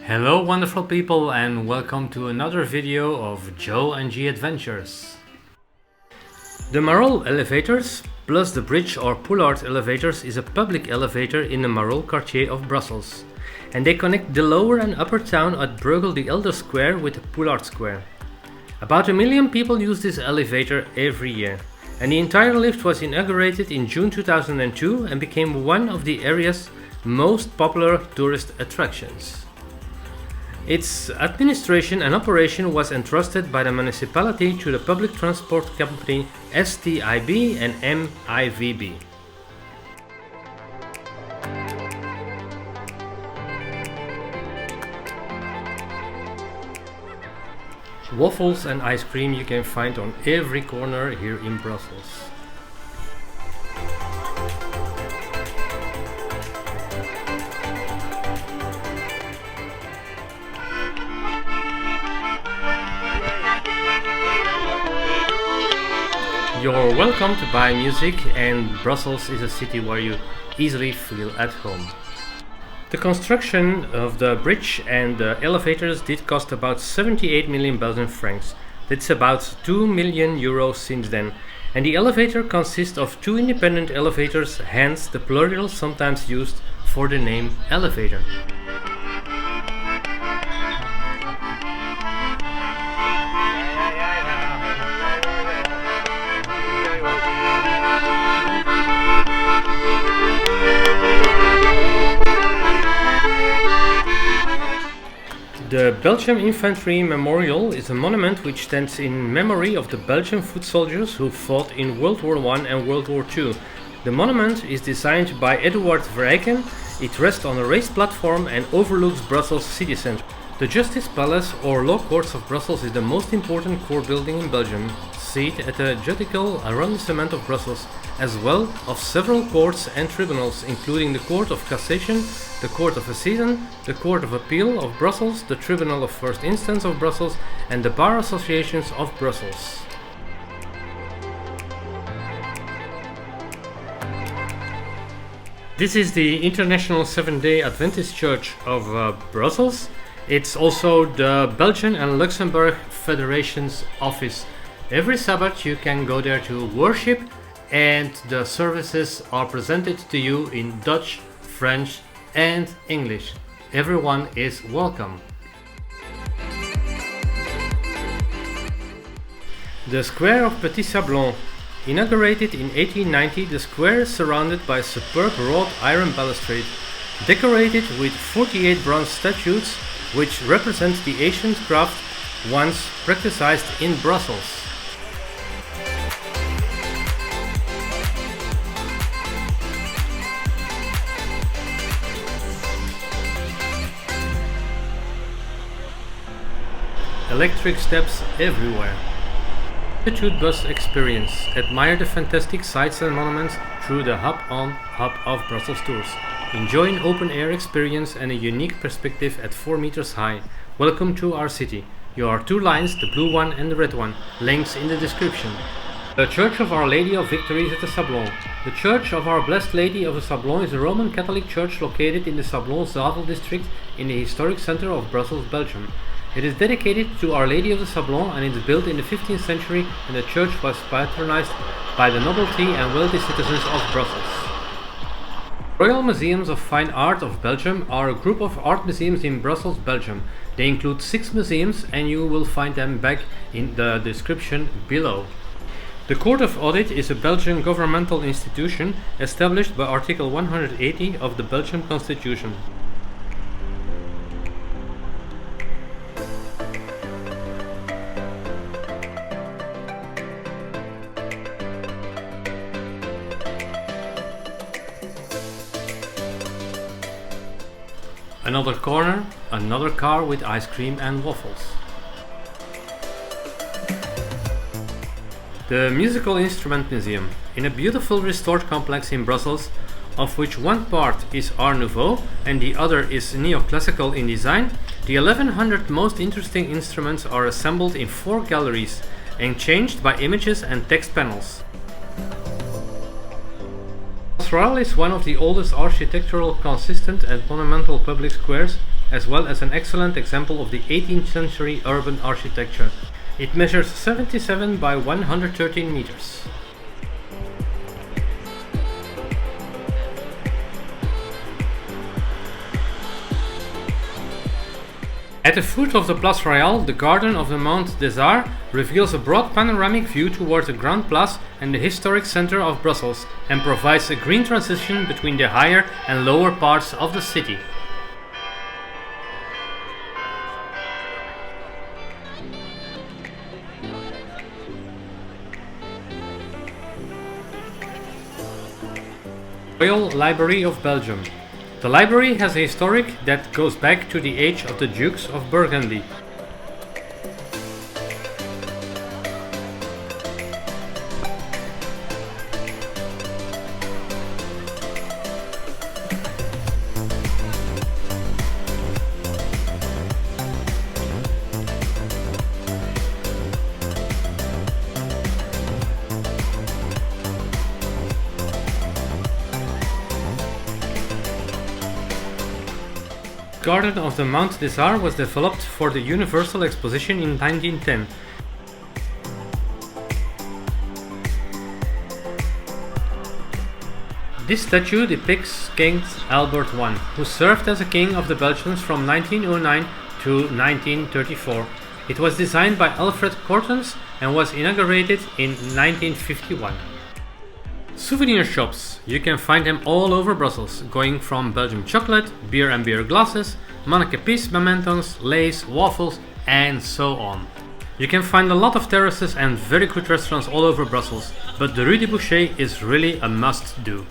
Hello wonderful people and welcome to another video of Joe and Jie Adventures. The Marolles Elevators plus the bridge or Poelaert Elevators is a public elevator in the Marolles quartier of Brussels, and they connect the lower and upper town at Bruegel the Elder Square with the Poelaert Square. About 1 million people use this elevator every year, and the entire lift was inaugurated in June 2002 and became one of the area's most popular tourist attractions. Its administration and operation was entrusted by the municipality to the public transport company STIB and MIVB. Waffles and ice cream you can find on every corner here in Brussels. You're welcome to buy music, and Brussels is a city where you easily feel at home. The construction of the bridge and the elevators did cost about 78 million Belgian francs. That's about 2 million euros since then. And the elevator consists of 2 independent elevators, hence the plural sometimes used for the name elevator. The Belgian Infantry Memorial is a monument which stands in memory of the Belgian foot soldiers who fought in World War I and World War II. The monument is designed by Eduard Vereyken. It rests on a raised platform and overlooks Brussels city centre. The Justice Palace or Law Courts of Brussels is the most important court building in Belgium, seat at the judicial arrondissement of Brussels, as well of several courts and tribunals, including the Court of Cassation, the Court of Assizes, the Court of Appeal of Brussels, the Tribunal of First Instance of Brussels, and the Bar Associations of Brussels. This is the International Seventh-day Adventist Church of Brussels. It's also the Belgian and Luxembourg Federation's office. Every Sabbath you can go there to worship, and the services are presented to you in Dutch, French and English. Everyone is welcome. The square of Petit Sablon. Inaugurated in 1890, the square is surrounded by a superb wrought iron balustrade, decorated with 48 bronze statues which represent the ancient craft once practiced in Brussels. Electric steps everywhere. The Tootbus experience. Admire the fantastic sights and monuments through the hop-on, hop-off Brussels tours. Enjoy an open-air experience and a unique perspective at 4 meters high. Welcome to our city. There are 2 lines, the blue one and the red one. Links in the description. The Church of Our Lady of Victories at the Sablon. The Church of Our Blessed Lady of the Sablon is a Roman Catholic church located in the Sablon-Zavel district in the historic center of Brussels, Belgium. It is dedicated to Our Lady of the Sablon and is built in the 15th century, and the church was patronized by the nobility and wealthy citizens of Brussels. Royal Museums of Fine Art of Belgium are a group of art museums in Brussels, Belgium. They include 6 museums, and you will find them back in the description below. The Court of Audit is a Belgian governmental institution established by Article 180 of the Belgian Constitution. Another corner, another car with ice cream and waffles. The Musical Instrument Museum. In a beautiful restored complex in Brussels, of which one part is Art Nouveau and the other is neoclassical in design, the 1100 most interesting instruments are assembled in 4 galleries and changed by images and text panels. Place Royale is one of the oldest architectural, consistent and monumental public squares, as well as an excellent example of the 18th century urban architecture. It measures 77 by 113 meters. At the foot of the Place Royale, the garden of the Mont des Arts reveals a broad panoramic view towards the Grand Place and the historic center of Brussels, and provides a green transition between the higher and lower parts of the city. Royal Library of Belgium. The library has a historic that goes back to the age of the Dukes of Burgundy. Garden of the Mont des Arts was developed for the Universal Exposition in 1910. This statue depicts King Albert I, who served as a king of the Belgians from 1909 to 1934. It was designed by Alfred Cortens and was inaugurated in 1951. Souvenir shops. You can find them all over Brussels, going from Belgium chocolate, beer and beer glasses, Manneken Pis mementos, lace, waffles, and so on. You can find a lot of terraces and very good restaurants all over Brussels, but the Rue du Boucher is really a must-do.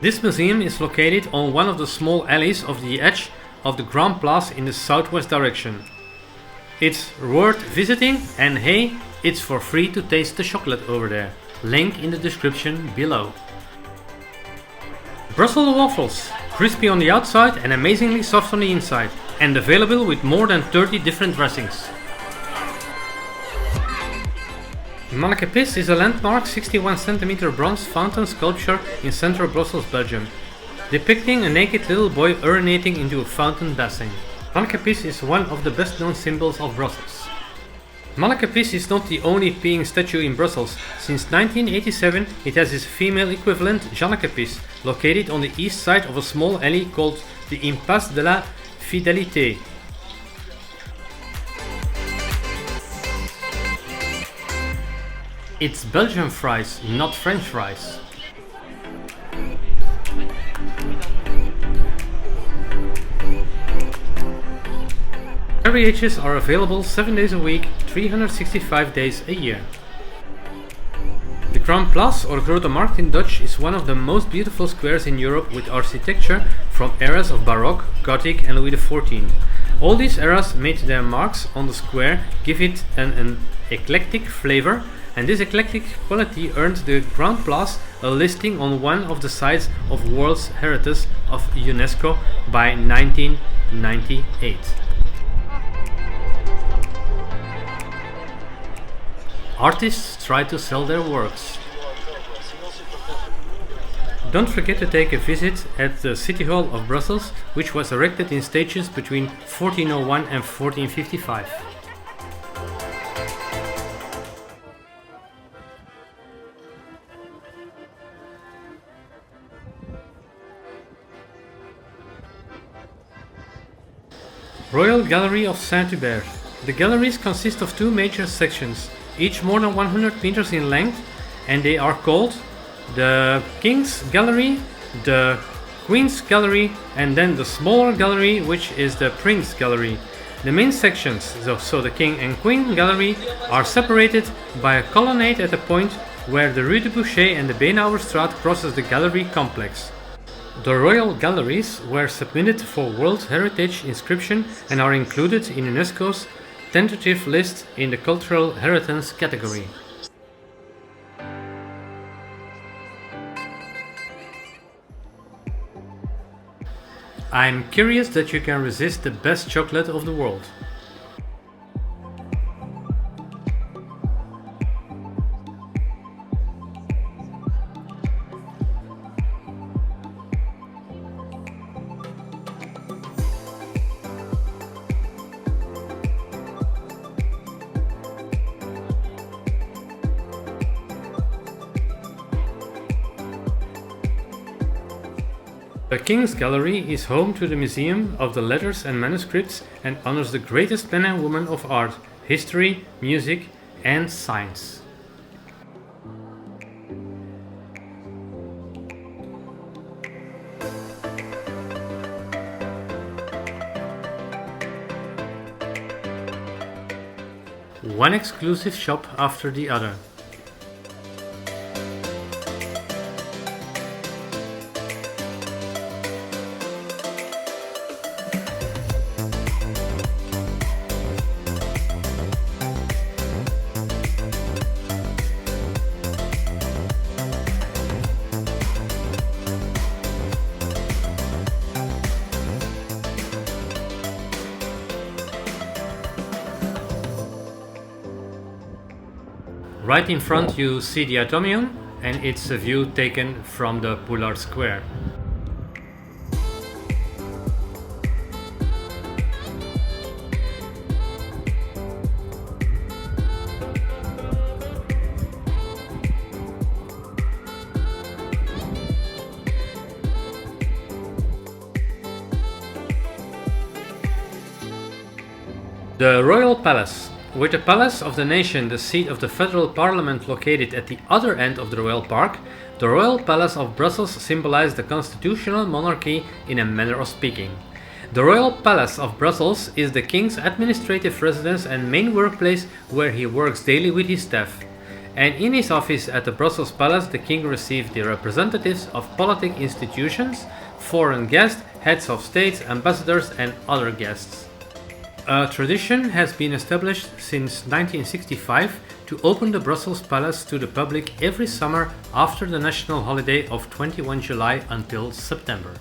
This museum is located on one of the small alleys of the edge of the Grand Place in the southwest direction. It's worth visiting, and hey, it's for free to taste the chocolate over there. Link in the description below. Brussels waffles, crispy on the outside and amazingly soft on the inside, and available with more than 30 different dressings. Manneken Pis is a landmark 61 cm bronze fountain sculpture in central Brussels, Belgium, depicting a naked little boy urinating into a fountain basin. Manneken Pis is one of the best known symbols of Brussels. Manneken Pis is not the only peeing statue in Brussels. Since 1987 it has its female equivalent Janneke Pis, located on the east side of a small alley called the Impasse de la Fidélité. It's Belgian fries, not French fries. Carriages are available 7 days a week, 365 days a year. The Grand Place, or Grote Markt in Dutch, is one of the most beautiful squares in Europe, with architecture from eras of Baroque, Gothic and Louis XIV. All these eras made their marks on the square, give it an eclectic flavor, and this eclectic quality earned the Grand Place a listing on one of the sites of World Heritage of UNESCO by 1998. Artists try to sell their works. Don't forget to take a visit at the City Hall of Brussels, which was erected in stages between 1401 and 1455. Royal Gallery of Saint-Hubert. The galleries consist of two major sections, each more than 100 meters in length, and they are called the King's Gallery, the Queen's Gallery, and then the smaller gallery, which is the Prince Gallery. The main sections, so the King and Queen Gallery, are separated by a colonnade at a point where the Rue du Boucher and the Beenhouwerstraat crosses the gallery complex. The Royal Galleries were submitted for World Heritage inscription and are included in UNESCO's tentative list in the Cultural Heritage category. I'm curious that you can resist the best chocolate of the world. The King's Gallery is home to the Museum of the Letters and Manuscripts and honors the greatest men and women of art, history, music, and science. One exclusive shop after the other. Right in front you see the Atomium, and it's a view taken from the Poelaert Square. The Royal Palace. With the Palace of the Nation, the seat of the federal parliament, located at the other end of the Royal Park, the Royal Palace of Brussels symbolizes the constitutional monarchy in a manner of speaking. The Royal Palace of Brussels is the King's administrative residence and main workplace where he works daily with his staff. And in his office at the Brussels Palace, the King received the representatives of politic institutions, foreign guests, heads of states, ambassadors, and other guests. A tradition has been established since 1965 to open the Brussels Palace to the public every summer after the national holiday of 21 July until September.